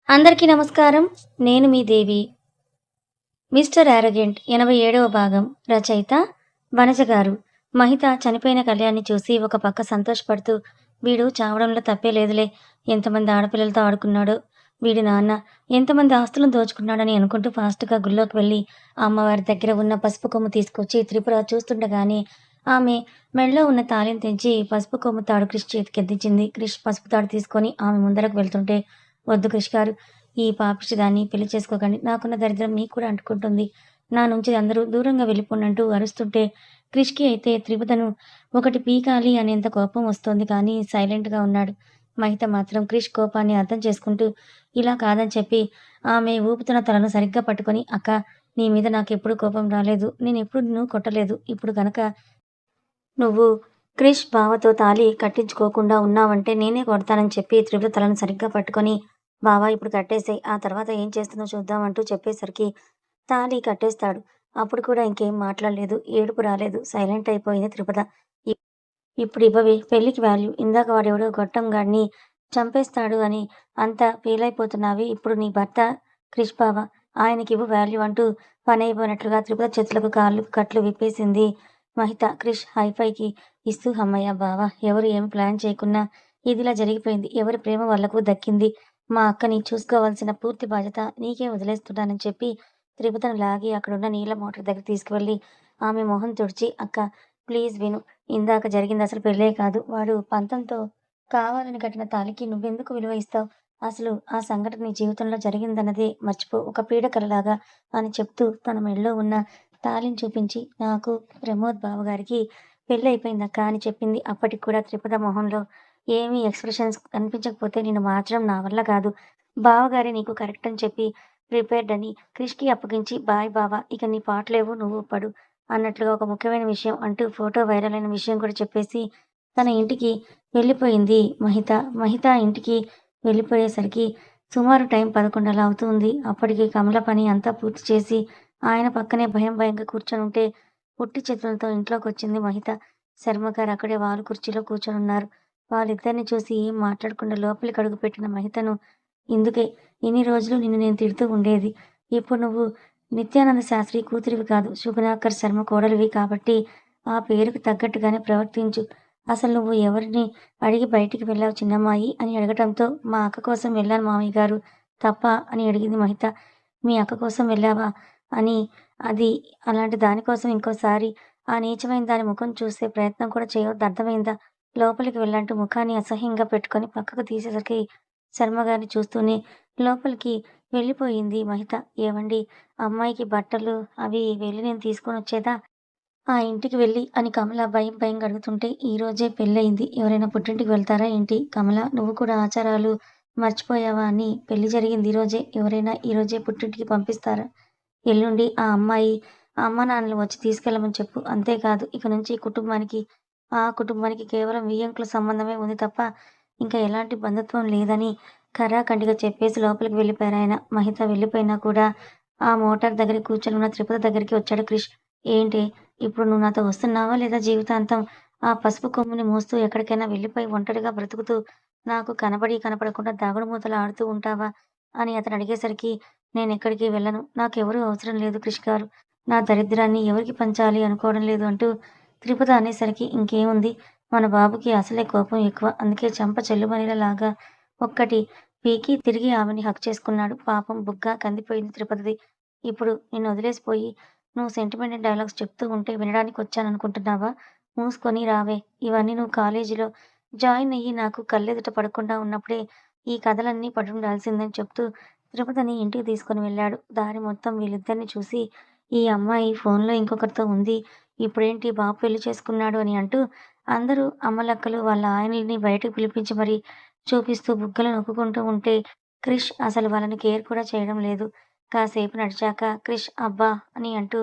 అందరికీ నమస్కారం. నేను మీ దేవి. 'మిస్టర్ యారగెంట్' 87వ భాగం. రచయిత వనజ గారు. మహిత చనిపోయిన కళ్యాణ్‌ని చూసి ఒక పక్క సంతోషపడుతూ, వీడు చావడంలో తప్పే లేదులే. ఎంతమంది ఆడపిల్లలతో ఆడుకున్నాడో. వీడి నాన్న ఎంతమంది ఆస్తులను దోచుకున్నాడని అనుకుంటూ ఫాస్ట్‌గా గుళ్ళోకి వెళ్లి, అమ్మవారి దగ్గర ఉన్న పసుపు కొమ్ము తీసుకొచ్చి త్రిపుర చూస్తుండగానే ఆమె మెడలో ఉన్న తాళిని తెంచి పసుపు కొమ్ము తాడు క్రిష్ చేతికందించింది. క్రిష్ పసుపు తాడు తీసుకొని ఆమె ముందరకు వెళ్తుంటే, "వద్దు క్రిష్ గారు. ఈ పాపిష్టిదాన్ని పెళ్లి చేసుకోకండి. నాకున్న దరిద్రం మీకు కూడా అంటుకుంటుంది. నా నుంచి అందరూ దూరంగా వెళ్ళిపోండంటూ అరుస్తుంటే, క్రిష్‌కి అయితే త్రిపుతను ఒకటి పీకాలి అనేంత కోపం వస్తోంది కానీ సైలెంట్‌గా ఉన్నాడు. మహిత మాత్రం క్రిష్ కోపాన్ని అర్థం చేసుకుంటూ, ఇలా కాదని చెప్పి ఆమె ఊపుతున్న తలను సరిగ్గా పట్టుకొని, "అక్కా! నీ మీద నాకెప్పుడూ కోపం రాలేదు. నేనెప్పుడూ నిన్ను కొట్టలేదు. ఇప్పుడు గనక నువ్వు క్రిష్ బావతో తాళి కట్టించుకోకుండా ఉన్నావంటే నేనే కొడతానని చెప్పి త్రిపుర తలను సరిగ్గా పట్టుకొని, బావ ఇప్పుడు కట్టేసేయ్. ఆ తర్వాత ఏం చేస్తుందో చూద్దాం అంటూ చెప్పేసరికి తాళి కట్టేస్తాడు. అప్పుడు కూడా ఇంకేం మాట్లాడలేదు. ఏడుపు రాలేదు. సైలెంట్ అయిపోయింది త్రిపుర. ఇ ఇప్పుడివ్వవే పెళ్ళికి వాల్యూ. ఇందాక వాడెవడో గొట్టంగాడిని చంపేస్తాడు అని అంత ఫీలయిపోతున్నావే. ఇప్పుడు నీ భర్త క్రిష్ బావ. ఆయనకివ్వు వాల్యూ అంటూ పనైపోయినట్లుగా త్రిపుర చేతులకు కాళ్ళకు కట్లు విప్పేసింది మహిత. క్రిష్ హైఫైకి ఇస్తూ హమ్మయ్య! బావ ఎవరు ఏమి ప్లాన్ చేయకున్నా ఇదిలా జరిగిపోయింది. ఎవరి ప్రేమ వాళ్ళకు దక్కింది. మా అక్కని చూసుకోవాల్సిన పూర్తి బాధ్యత నీకే వదిలేస్తున్నానని చెప్పి త్రిపుతను లాగి అక్కడున్న నీళ్ళ మోటార్ దగ్గరికి తీసుకువెళ్ళి ఆమె మొహం తుడిచి, అక్క ప్లీజ్ విను. ఇందాక జరిగిందసలు పెళ్ళే కాదు. వాడు పంతంతో కావాలని కట్టిన తాళికి నువ్వెందుకు విలువ ఇస్తావు? అసలు ఆ సంఘటన నీ జీవితంలో జరిగిందన్నదే మర్చిపో. ఒక పీడకలలాగా అని చెప్తూ తన మెడలో ఉన్న తాళిని చూపించి, నాకు ప్రమోద్ బావగారికి పెళ్లయిపోయిందక్కా అని చెప్పింది. అప్పటికి కూడా త్రిపుర మొహంలో ఏమీ ఎక్స్‌ప్రెషన్స్ కనిపించకపోతే, నిన్ను మార్చడం నా వల్ల కాదు. బావగారే నీకు కరెక్ట్ అని చెప్పి ప్రిపేర్డ్ అని క్రిష్‌కి అప్పగించి, బాయ్ బావ! ఇక నీ పాటలేవో నువ్వు పడు అన్నట్లుగా ఒక ముఖ్యమైన విషయం అంటూ ఫోటో వైరల్ అయిన విషయం కూడా చెప్పేసి తన ఇంటికి వెళ్ళిపోయింది మహిత. మహిత ఇంటికి వెళ్ళిపోయేసరికి సుమారు టైం 11 అలా అవుతుంది. అప్పటికి కమల పని అంతా పూర్తి చేసి ఆయన పక్కనే భయం భయంగా కూర్చొనుంటే, ఉట్టి చేతులతో ఇంట్లోకొచ్చింది మహిత. శర్మగారు అక్కడే వాలు కుర్చీలో కూర్చొనున్నారు. వాళ్ళిద్దరిని చూసి ఏం మాట్లాడకుండా లోపలికి అడుగుపెట్టిన మహితను, ఇందుకే ఇన్ని రోజులు నిన్ను నేను తిడుతూ ఉండేది. ఇప్పుడు నువ్వు నిత్యానంద శాస్త్రి కూతురివి కాదు, సుగుణాకర్ శర్మ కోడలివి కాబట్టి ఆ పేరుకి తగ్గట్టుగానే ప్రవర్తించు. అసలు నువ్వు ఎవరిని అడిగి బయటికి వెళ్ళావు చిన్నమ్మాయి అని అడగటంతో, మా అక్క కోసం వెళ్ళాను మామయ్య గారు. తప్పా? అని అడిగింది మహిత. మీ అక్క కోసం వెళ్ళావా? అని అది అలాంటి దాని కోసం ఇంకోసారి ఆ నీచమైన దాని ముఖం చూసే ప్రయత్నం కూడా చేయవద్దు అర్థమైందా? లోపలికి వెళ్ళంటూ ముఖాన్ని అసహ్యంగా పెట్టుకొని పక్కకు తీసేసరికి శర్మగారిని చూస్తూనే లోపలికి వెళ్ళిపోయింది మహిత. ఏవండీ! అమ్మాయికి బట్టలు అవి వెళ్ళి నేను తీసుకొనొచ్చేదా? ఆ ఇంటికి వెళ్ళి అని కమల భయం భయంగా అడుగుతుంటే, ఈ రోజే పెళ్లయింది. ఎవరైనా పుట్టింటికి వెళ్తారా ఏంటి? కమల నువ్వు కూడా ఆచారాలు మర్చిపోయావా అని పెళ్లి జరిగింది ఈరోజే. ఎవరైనా ఈరోజే పుట్టింటికి పంపిస్తారా? ఎల్లుండి ఆ అమ్మాయి అమ్మానాన్నలు వచ్చి తీసుకెళ్ళమని చెప్పు. అంతేకాదు ఇక నుంచి ఈ కుటుంబానికి, ఆ కుటుంబానికి కేవలం వియ్యంకుల సంబంధమే ఉంది తప్ప ఇంకా ఎలాంటి బంధుత్వం లేదని ఖరాఖండిగా చెప్పేసి లోపలికి వెళ్ళిపోయారాయన. మహిత వెళ్ళిపోయినా కూడా ఆ మోటార్ దగ్గర కూర్చొనున్న త్రిపుర దగ్గరికి వచ్చాడు క్రిష్. ఏంటే ఇప్పుడు నువ్వు నాతో వస్తున్నావా? లేదా జీవితాంతం ఆ పసుపు కొమ్ముని మోస్తూ ఎక్కడికైనా వెళ్ళిపోయి ఒంటరిగా బ్రతుకుతూ నాకు కనబడి కనపడకుండా దాగుడుమూతలు ఆడుతూ ఉంటావా? అని అతను అడిగేసరికి, నేనెక్కడికి వెళ్ళను. నాకెవరూ అవసరం లేదు క్రిష్ గారు. నా దరిద్రాన్ని ఎవరికి పంచాలి అనుకోవడం లేదు అంటూ త్రిపుర అనేసరికి ఇంకేముంది, మన బాబుకి అసలే కోపం ఎక్కువ. అందుకే చెంప చెల్లుమనేలాగా ఒక్కటి పీకి తిరిగి ఆమెని హగ్ చేసుకున్నాడు. పాపం బుగ్గ కందిపోయింది త్రిపురది. ఇప్పుడు నిన్నొదిలేసిపోయి నువ్వు సెంటిమెంటల్ డైలాగ్స్ చెప్తూ ఉంటే వినడానికొచ్చాననుకుంటున్నావా? మూసుకొని రావే. ఇవన్నీ నువ్వు కాలేజీలో జాయిన్ అయ్యి నాకు కళ్ళెదుట పడకుండా ఉన్నప్పుడే ఈ కథలన్నీ పడుండాల్సిందని చెప్తూ తిరుపతిని ఇంటికి తీసుకొని వెళ్ళాడు. దారి మొత్తం వీళ్ళిద్దరిని చూసి, ఈ అమ్మాయి ఫోన్‌లో ఇంకొకరితో ఉంది. ఇప్పుడేంటి బాబు పెళ్లి చేసుకున్నాడు అని అంటూ అందరూ అమ్మలక్కలు వాళ్ళ ఆయనలని బయటకు పిలిపించి మరీ చూపిస్తూ బుగ్గలు నొక్కుకుంటూ ఉంటే, క్రిష్ అసలు వాళ్ళని కేర్ కూడా చేయడం లేదు. కాసేపు నడిచాక క్రిష్ అబ్బా! అని అంటూ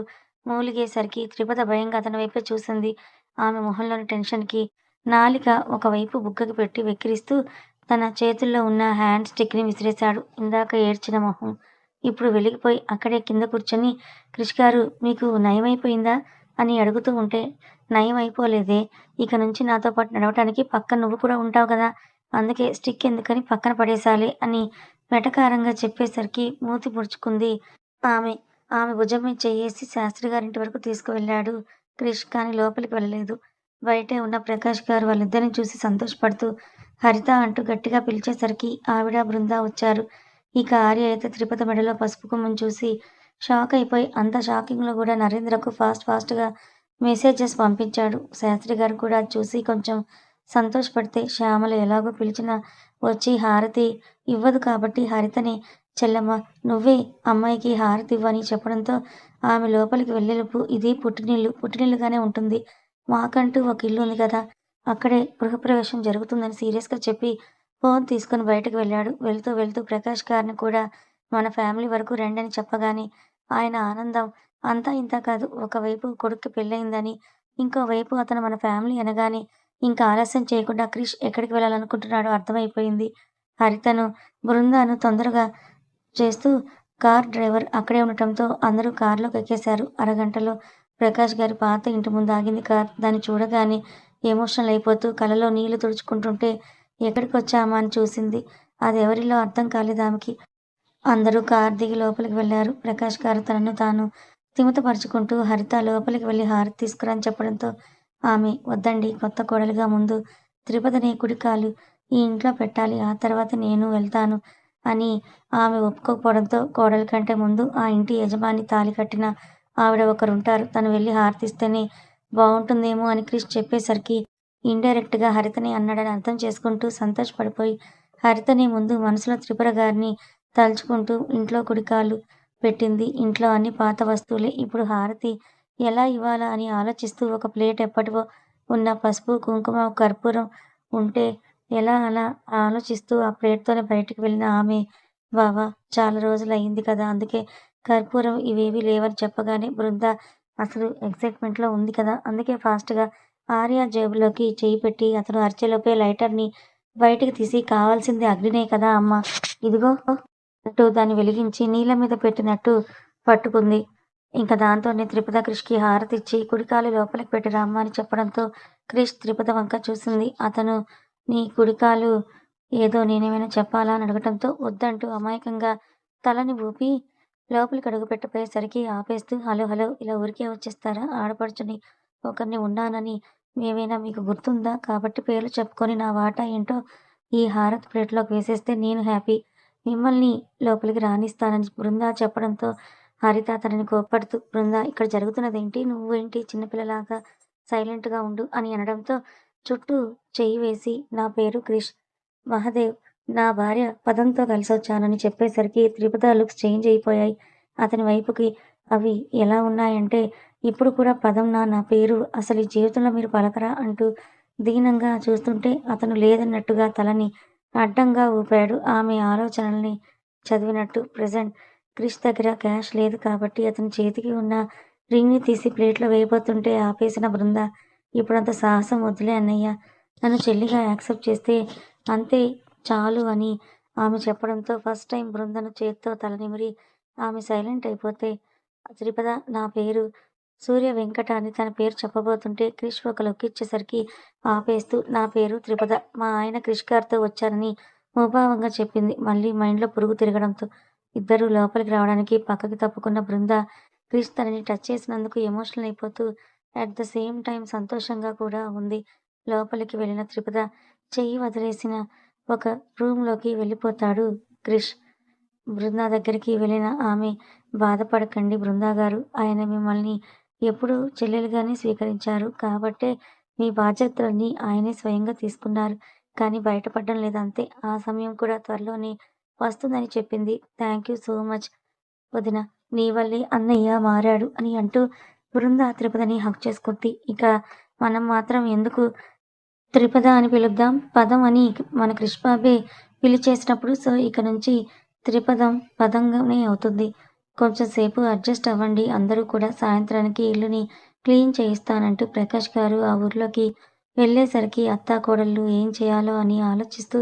మూలిగేసరికి త్రిపద భయంగా అతని వైపే చూసింది. ఆమె మొహంలోని టెన్షన్‌కి నాలిక ఒకవైపు బుగ్గకి పెట్టి వెక్కిరిస్తూ తన చేతుల్లో ఉన్న హ్యాండ్ స్టిక్‌ని విసిరేశాడు. ఇందాక ఏడ్చిన మొహం ఇప్పుడు వెలిగిపోయి అక్కడే కింద కూర్చొని, క్రిష్ గారు మీకు నయమైపోయిందా? అని అడుగుతూ ఉంటే, నయం అయిపోలేదే. ఇక నుంచి నాతో పాటు నడవటానికి పక్కన నువ్వు కూడా ఉంటావు కదా! అందుకే స్టిక్ ఎందుకని పక్కన పడేశాలే అని వెటకారంగా చెప్పేసరికి మూతి ముడుచుకుంది ఆమె. ఆమె భుజం మీద చెయ్యేసి శాస్త్రి గారింటి వరకు తీసుకువెళ్ళాడు క్రిష్. కానీ లోపలికి వెళ్ళలేదు. బయటే ఉన్న ప్రకాష్ గారు వాళ్ళిద్దరిని చూసి సంతోషపడుతూ హరిత అంటూ గట్టిగా పిలిచేసరికి ఆవిడ, బృంద వచ్చారు. ఇక ఆర్య అయితే తిరుపతి మెడలో పసుపు కొమ్మని చూసి షాక్ అయిపోయి అంత షాకింగ్‌లో గూడా నరేంద్రకు ఫాస్ట్‌గా మెసేజెస్ పంపించాడు. శాస్త్రి గారు కూడా అది చూసి కొంచెం సంతోషపడితే శ్యామల ఎలాగో పిలిచినా వచ్చి హారతి ఇవ్వదు కాబట్టి హరితని చెల్లెమ్మ నువ్వే అమ్మాయికి హారతివ్వు అని చెప్పడంతో ఆమె లోపలికి వెళ్ళేలోపు ఇది పుట్టినిల్లుగానే ఉంటుంది. మాకంటూ ఒక ఇల్లు ఉంది కదా! అక్కడే గృహప్రవేశం జరుగుతుందని సీరియస్‌గా చెప్పి ఫోన్ తీసుకొని బయటకు వెళ్ళాడు. వెళ్తూ ప్రకాష్ గారిని కూడా మన ఫ్యామిలీ వరకు రండని చెప్పగానే ఆయన ఆనందం అంతా ఇంతా కాదు. ఒకవైపు కొడుక్కి పెళ్లయిందని, ఇంకోవైపు అతను మన ఫ్యామిలీ అనగానే ఇంకా ఆలస్యం చేయకుండా క్రిష్ ఎక్కడికి వెళ్ళాలనుకుంటున్నాడో అర్థమైపోయింది. హరితను, బృందాను తొందరగా చేస్తూ కార్ డ్రైవర్ అక్కడే ఉండటంతో అందరూ కార్‌లోకి ఎక్కేశారు. అరగంటలో ప్రకాష్ గారి పాత ఇంటి ముందు ఆగింది కార్. దాన్ని చూడగానే ఎమోషనల్ అయిపోతూ కళ్ళలో నీళ్లు తుడుచుకుంటుంటే ఎక్కడికొచ్చామా అని చూసింది. అదెవరిల్లో అర్థం కాలేదామెకి. అందరూ కారు దిగి లోపలికి వెళ్లారు. ప్రకాష్ గారు తనను తాను స్థిమితపరుచుకుంటూ హరిత లోపలికి వెళ్లి హారతి తీసుకురా అని చెప్పడంతో ఆమె వద్దండి కొత్త కోడలిగా ముందు తిరుపతిని కుడికాలు ఈ ఇంట్లో పెట్టాలి. ఆ తర్వాత నేను వెళ్తాను అని ఆమె ఒప్పుకోకపోవడంతో కోడలి కంటే ముందు ఆ ఇంటి యజమాని తాళి కట్టిన ఆవిడ ఒకరుంటారు. తను వెళ్లి హారతిస్తేనే బావుంటుందేమో అని క్రిష్ చెప్పేసరికి ఇండైరెక్ట్‌గా హరితనే అన్నాడని అర్థం చేసుకుంటూ సంతోషపడిపోయి హరితని ముందు మనసులో త్రిపుర గారిని తలుచుకుంటూ ఇంట్లో కుడికాలు పెట్టింది. ఇంట్లో అన్ని పాత వస్తువులే. ఇప్పుడు హారతి ఎలా ఇవ్వాలా అని ఆలోచిస్తూ ఒక ప్లేట్ ఎప్పటివో ఉన్న పసుపు, కుంకుమ, కర్పూరం ఉంటే ఎలా అలా ఆలోచిస్తూ ఆ ప్లేట్‌తోనే బయటికి వెళ్ళిన ఆమె బావ చాలా రోజులయింది కదా! అందుకే కర్పూరం ఇవేవీ లేవని చెప్పగానే బృంద అసలు ఎక్సైట్‌మెంట్‌లో ఉంది కదా! అందుకే ఫాస్ట్‌గా ఆర్య జేబులోకి చెయ్యి పెట్టి అతను అరిచేలోపే లైటర్‌ని బయటికి తీసి కావాల్సింది అగ్నినే కదా అమ్మా! ఇదిగో అంటూ దాన్ని వెలిగించి నీళ్ళ మీద పెట్టినట్టు పట్టుకుంది. ఇంక దాంతోనే త్రిపుద క్రిష్‌కి హారతిచ్చి కుడికాలు లోపలికి పెట్టి రామ్మా అని చెప్పడంతో క్రిష్ త్రిపుద వంక చూసింది. అతను నీ కుడికాలు ఏదో నేనేమైనా చెప్పాలా అని అడగటంతో వద్దంటూ అమాయకంగా తలని ఊపి లోపలికి అడుగుపెట్టబోయేసరికి ఆపేస్తూ హలో ఇలా ఊరికే వచ్చేస్తారా? ఆడపడుచుని ఒకరిని ఉన్నానని ఏమైనా మీకు గుర్తుందా? కాబట్టి పేర్లు చెప్పుకొని నా వాటా ఏంటో ఈ హారతి ప్లేట్‌లోకి వేసేస్తే నేను హ్యాపీ. మిమ్మల్ని లోపలికి రానిస్తానని బృంద చెప్పడంతో హరిత తనని కోప్పడుతూ బృంద ఇక్కడ జరుగుతున్నదేంటి? నువ్వేంటి చిన్నపిల్లలాగా సైలెంట్‌గా ఉండు అని అనడంతో చుట్టూ చెయ్యి వేసి నా పేరు క్రిష్ మహదేవ్. నా భార్య పదంతో కలిసొచ్చానని చెప్పేసరికి త్రిపుద లుక్స్ చేంజ్ అయిపోయాయి అతని వైపుకి. అవి ఎలా ఉన్నాయంటే ఇప్పుడు కూడా పదం నా పేరు అసలు ఈ జీవితంలో మీరు పలకరా అంటూ దీనంగా చూస్తుంటే అతను లేదన్నట్టుగా తలని అడ్డంగా ఊపాడు. ఆమె ఆలోచనల్ని చదివినట్టు. ప్రెజెంట్ క్రిష్ దగ్గర క్యాష్ లేదు కాబట్టి అతని చేతికి ఉన్న రింగ్‌ని తీసి ప్లేట్‌లో వేయబోతుంటే ఆపేసిన బృంద. ఇప్పుడంత సాహసం వద్దులే అన్నయ్య. నన్ను చెల్లిగా యాక్సెప్ట్ చేస్తే అంతే చాలు అని ఆమె చెప్పడంతో ఫస్ట్ టైమ్ బృందను చేత్తో తల నిమిరి ఆమె సైలెంట్ అయిపోతే త్రిపద నా పేరు సూర్య వెంకట అని తన పేరు చెప్పబోతుంటే క్రిష్ ఒక లుక్ ఇచ్చేసరికి ఆపేస్తూ నా పేరు త్రిపద. మా ఆయన క్రిష్ గారితో వచ్చారని ముభావంగా చెప్పింది. మళ్ళీ మైండ్‌లో పురుగు తిరగడంతో ఇద్దరూ లోపలికి రావడానికి పక్కకి తప్పుకున్న బృంద క్రిష్ తనని టచ్ చేసినందుకు ఎమోషనల్ అయిపోతూ అట్ ద సేమ్ టైమ్ సంతోషంగా కూడా ఉంది. లోపలికి వెళ్ళిన త్రిపద చెయ్యి వదిలేసిన ఒక రూమ్‌లోకి వెళ్ళిపోతాడు క్రిష్. బృంద దగ్గరికి వెళ్ళిన ఆమె బాధపడకండి బృందాగారు. ఆయన మిమ్మల్ని ఎప్పుడూ చెల్లెలుగానే స్వీకరించారు. కాబట్టే మీ బాధ్యతలన్నీ ఆయనే స్వయంగా తీసుకున్నారు. కానీ బయటపడడం లేదంతే. ఆ సమయం కూడా త్వరలోనే వస్తుందని చెప్పింది. థాంక్ యూ సో మచ్ వదిన. నీ వల్లే అన్నయ్య మారాడు అని అంటూ బృంద త్రిపదని హగ్ చేసుకుంది. ఇక మనం మాత్రం ఎందుకు త్రిపద అని పిలుద్దాం. పదం అని మన క్రిష్ బాబే పిలిచేసినప్పుడు సో ఇక నుంచి త్రిపదం పదంగానే అవుతుంది. కొంచెం సేపు అడ్జస్ట్ అవ్వండి అందరూ కూడా సాయంత్రానికి ఇల్లుని క్లీన్ చేయిస్తానంటూ ప్రకాష్ గారు ఆ ఊర్లోకి వెళ్ళేసరికి అత్తాకోడళ్ళు ఏం చేయాలో అని ఆలోచిస్తూ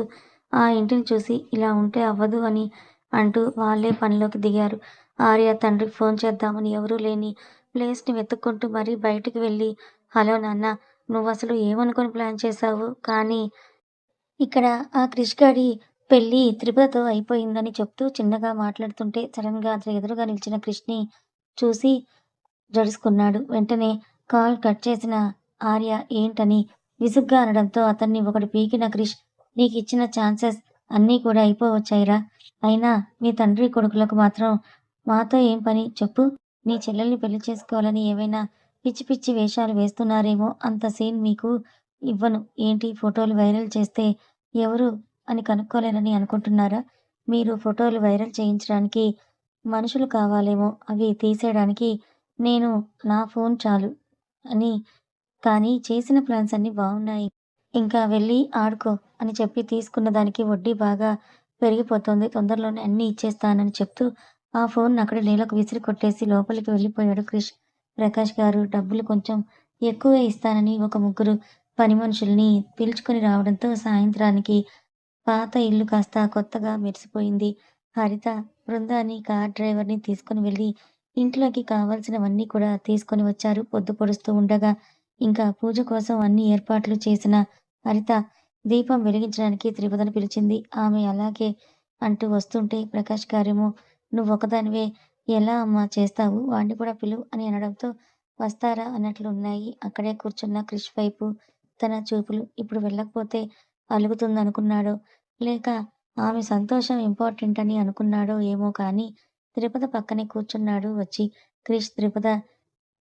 ఆ ఇంటిని చూసి ఇలా ఉంటే అవ్వదు అని అంటూ వాళ్ళే పనిలోకి దిగారు. ఆర్య తండ్రికి ఫోన్ చేద్దామని ఎవరూ లేని ప్లేస్‌ని వెతుక్కుంటూ మరీ బయటికి వెళ్ళి హలో నాన్న నువ్వసలు ఏమనుకోని ప్లాన్ చేశావు? కానీ ఇక్కడ ఆ క్రిష్ గాడి పెళ్లి త్రిపురతో అయిపోయిందని చెప్తూ చిన్నగా మాట్లాడుతుంటే సడెన్‌గా అతని ఎదురుగా నిలిచిన క్రిష్‌ని చూసి జడుసుకున్నాడు. వెంటనే కాల్ కట్ చేసిన ఆర్య ఏంటని విసుగ్గా అనడంతో అతన్ని ఒకడు పీకిన క్రిష్ నీకిచ్చిన ఛాన్సెస్ అన్నీ కూడా అయిపోవచ్చాయిరా! అయినా మీ తండ్రి కొడుకులకు మాత్రం మాతో ఏం పని చెప్పు? నీ చెల్లెల్ని పెళ్లి చేసుకోవాలని ఏవైనా పిచ్చి పిచ్చి వేషాలు వేస్తున్నారేమో అంత సీన్ మీకు ఇవ్వను. ఏంటి ఫోటోలు వైరల్ చేస్తే ఎవరు అని కనుక్కోలేరని అనుకుంటున్నారా? మీరు ఫోటోలు వైరల్ చేయించడానికి మనుషులు కావాలేమో అవి తీసేయడానికి నేను నా ఫోన్ చాలు అని కానీ చేసిన ప్లాన్స్ అన్నీ బావున్నాయి. ఇంకా వెళ్ళి ఆడుకో అని చెప్పి తీసుకున్న దానికి వడ్డీ బాగా పెరిగిపోతోంది. తొందరలోనే అన్నీ ఇచ్చేస్తానని చెప్తూ ఆ ఫోన్ అక్కడే నేలకు విసిరి కొట్టేసి లోపలికి వెళ్ళిపోయాడు క్రిష్. ప్రకాష్ గారు డబ్బులు కొంచెం ఎక్కువే ఇస్తానని ఒక ముగ్గురు పని మనుషుల్ని పిలుచుకొని రావడంతో సాయంత్రానికి పాత ఇల్లు కాస్త కొత్తగా మెరిసిపోయింది. హరిత, బృందాన్ని కార్ డ్రైవర్‌ని తీసుకొని వెళ్లి ఇంట్లోకి కావాల్సినవన్నీ కూడా తీసుకొని వచ్చారు. పొద్దు పొడుస్తూ ఉండగా ఇంకా పూజ కోసం అన్ని ఏర్పాట్లు చేసిన హరిత దీపం వెలిగించడానికి త్రిపదను పిలిచింది. ఆమె అలాగే అంటూ వస్తుంటే ప్రకాష్ గారేమో "నువ్వొక్కదానివే ఎలా అమ్మా చేస్తావు? వాడిని కూడా పిలువు" అని అనడంతో వస్తారా అన్నట్లు ఉన్నాయి. అక్కడే కూర్చున్న క్రిష్ వైపు తన చూపులు. ఇప్పుడు వెళ్ళకపోతే అలుగుతుందనుకున్నాడో, లేక ఆమె సంతోషం ఇంపార్టెంట్ అని అనుకున్నాడో ఏమో కానీ త్రిపద పక్కనే కూర్చున్నాడు వచ్చి. క్రిష్ త్రిపద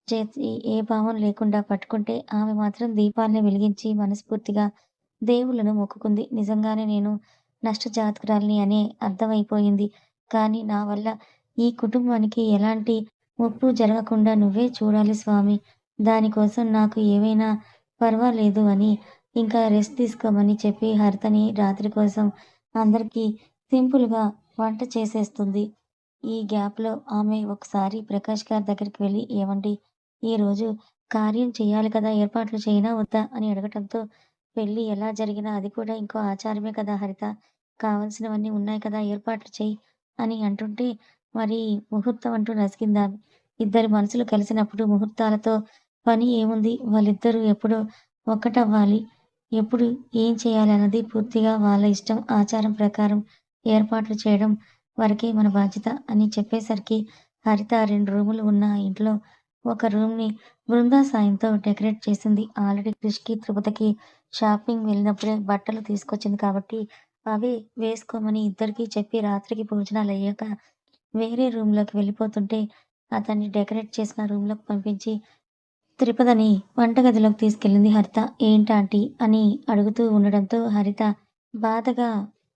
చేతి ఏ భావం లేకుండా పట్టుకుంటే ఆమె మాత్రం దీపాల్ని వెలిగించి మనస్ఫూర్తిగా దేవుళ్ళను మొక్కుకుంది. నిజంగానే నేను నష్టజాతకురాలిని అనే అర్థమైపోయింది. కానీ నా వల్ల ఈ కుటుంబానికి ఎలాంటి ముప్పు జరగకుండా నువ్వే చూడాలి స్వామి. దానికోసం నాకు ఏవైనా పర్వాలేదు అని ఇంకా రెస్ట్ తీసుకోమని చెప్పి హరితని రాత్రి కోసం అందరికీ సింపుల్‌గా వంట చేసేస్తుంది. ఈ గ్యాప్‌లో ఆమె ఒకసారి ప్రకాష్ గారి దగ్గరికి వెళ్లి ఏవండీ ఈరోజు కార్యం చేయాలి కదా! ఏర్పాట్లు చేయనా వద్దా? అని అడగటంతో పెళ్లి ఎలా జరిగినా అది కూడా ఇంకో ఆచారమే కదా హరిత! కావాల్సినవన్నీ ఉన్నాయి కదా! ఏర్పాట్లు చెయ్యి అని అంటుంటే మరి ముహూర్తం అంటూ నసిగిందామె. ఇద్దరి మనసులు కలిసినప్పుడు ముహూర్తాలతో పని ఏముంది? వాళ్ళిద్దరూ ఎప్పుడో ఒక్కటవ్వాలి. ఎప్పుడు ఏం చేయాలి అన్నది పూర్తిగా వాళ్ళ ఇష్టం. ఆచారం ప్రకారం ఏర్పాట్లు చేయడం వరకే మన బాధ్యత అని చెప్పేసరికి హరిత 2 రూములు ఉన్న ఇంట్లో ఒక రూమ్‌ని బృందా సాయంతో డెకరేట్ చేసింది. ఆల్రెడీ క్రిష్‌కి, తిరుపతికి షాపింగ్ వెళ్ళినప్పుడే బట్టలు తీసుకొచ్చింది కాబట్టి అవే వేసుకోమని ఇద్దరికీ చెప్పి రాత్రికి భోజనాలయ్యాక వేరే రూమ్‌లోకి వెళ్ళిపోతుంటే అతన్ని డెకరేట్ చేసిన రూమ్‌లోకి పంపించి త్రిపదని వంటగదిలోకి తీసుకెళ్ళింది హరిత. ఏంటాంటీ అని అడుగుతూ ఉండడంతో హరిత బాధగా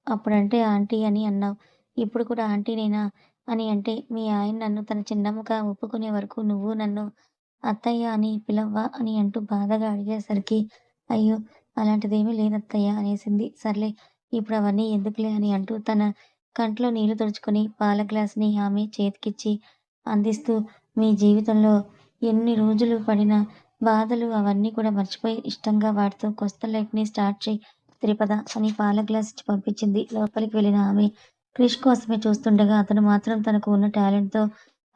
అప్పుడంటే ఆంటీ అని అన్నావు. ఇప్పుడు కూడా ఆంటీనేనా అని అంటే మీ ఆయన నన్ను తన చిన్నమ్మగా ఒప్పుకునే వరకు నువ్వు నన్ను అత్తయ్య అని పిలవ్వా అని అంటూ బాధగా అడిగేసరికి అయ్యో! అలాంటిదేమీ లేదత్తయ్య అనేసింది. సర్లే ఇప్పుడు అవన్నీ ఎందుకులే అని అంటూ తన కంట్లో నీళ్లు తుడుచుకొని పాల గ్లాస్‌ని ఆమె చేతికిచ్చి అందిస్తూ మీ జీవితంలో ఎన్ని రోజులు పడిన బాధలు అవన్నీ కూడా మర్చిపోయి ఇష్టంగా వాడితో కొత్త లైఫ్‌ని స్టార్ట్ చెయ్యి త్రిపద అని పాల గ్లాస్ ఇచ్చి పంపించింది. లోపలికి వెళ్ళిన ఆమె క్రిష్ కోసమే చూస్తుండగా అతను మాత్రం తనకు ఉన్న టాలెంట్‌తో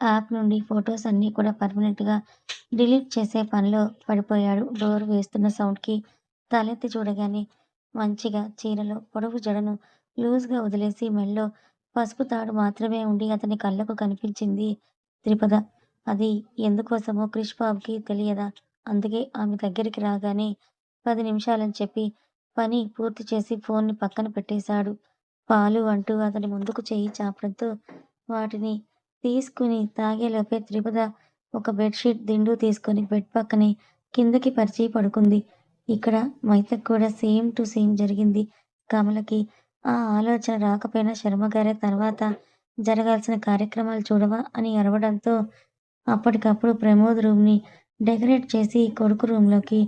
యాప్ నుండి ఫోటోస్ అన్నీ కూడా పర్మనెంట్‌గా డిలీట్ చేసే పనిలో పడిపోయాడు. డోర్ వేస్తున్న సౌండ్‌కి తలెత్తి చూడగానే మంచిగా చీరలో పొడవు జడను లూజ్‌గా వదిలేసి మెడలో పసుపు తాడు మాత్రమే ఉండి అతని కళ్ళకు కనిపించింది త్రిపద. అది ఎందుకోసమో క్రిష్ బాబుకి తెలియదా? అందుకే ఆమె దగ్గరికి రాగానే 10 నిమిషాలని చెప్పి పని పూర్తి చేసి ఫోన్‌ని పక్కన పెట్టేశాడు. పాలు అంటూ అతని ముందుకు చెయ్యి చాపడంతో వాటిని తీసుకుని తాగేలోపే త్రిపద ఒక బెడ్‌షీట్ దిండు తీసుకొని బెడ్ పక్కనే కిందకి పరిచి పడుకుంది. ఇక్కడ మైతకి కూడా సేమ్ టు సేమ్ జరిగింది. కమలకి ఆ ఆలోచన రాకపోయినా శర్మగారే తర్వాత జరగాల్సిన కార్యక్రమాలు చూడవా అని అరవడంతో అప్పటికప్పుడు ప్రమోద్ రూమ్‌ని డెకరేట్ చేసి కొడుకు రూమ్‌లోకి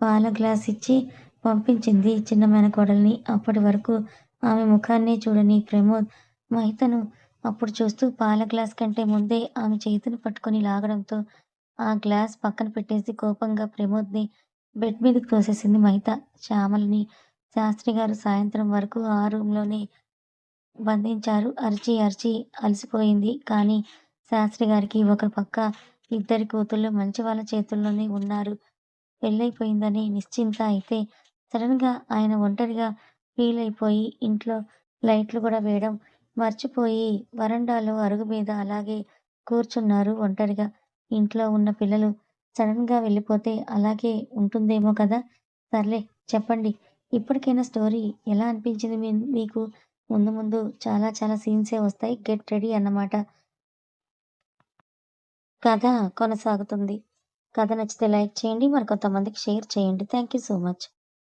పాల గ్లాస్ ఇచ్చి పంపించింది చిన్న మేనకోడల్ని. అప్పటి వరకు ఆమె ముఖాన్నే చూడని ప్రమోద్ మహితను అప్పుడు చూస్తూ పాల గ్లాస్ కంటే ముందే ఆమె చేతిని పట్టుకొని లాగడంతో ఆ గ్లాస్ పక్కన పెట్టేసి కోపంగా ప్రమోద్‌ని బెడ్ మీదకి తోసేసింది మహిత. శ్యామలని శాస్త్రిగారు సాయంత్రం వరకు ఆ రూమ్‌లోనే బంధించారు. అరిచి అరిచి అలసిపోయింది. కానీ శాస్త్రిగారికి ఒక పక్క ఇద్దరి కూతుళ్ళు మంచివాళ్ళ చేతుల్లోనే ఉన్నారు. పెళ్లయిపోయిందని నిశ్చింత అయితే సడెన్‌గా ఆయన ఒంటరిగా ఫీలయిపోయి ఇంట్లో లైట్లు కూడా వేయడం మర్చిపోయి వరండాలో అరుగు మీద అలాగే కూర్చున్నారు ఒంటరిగా. ఇంట్లో ఉన్న పిల్లలు సడన్‌గా వెళ్ళిపోతే అలాగే ఉంటుందేమో కదా! సర్లే చెప్పండి. ఇప్పటికైనా స్టోరీ ఎలా అనిపించింది మీకు? ముందు ముందు చాలా చాలా సీన్సే వస్తాయి. గెట్ రెడీ అన్నమాట. కథ కొనసాగుతుంది. కథ నచ్చితే లైక్ చేయండి. మరికొంతమందికి షేర్ చేయండి. Thank you so much.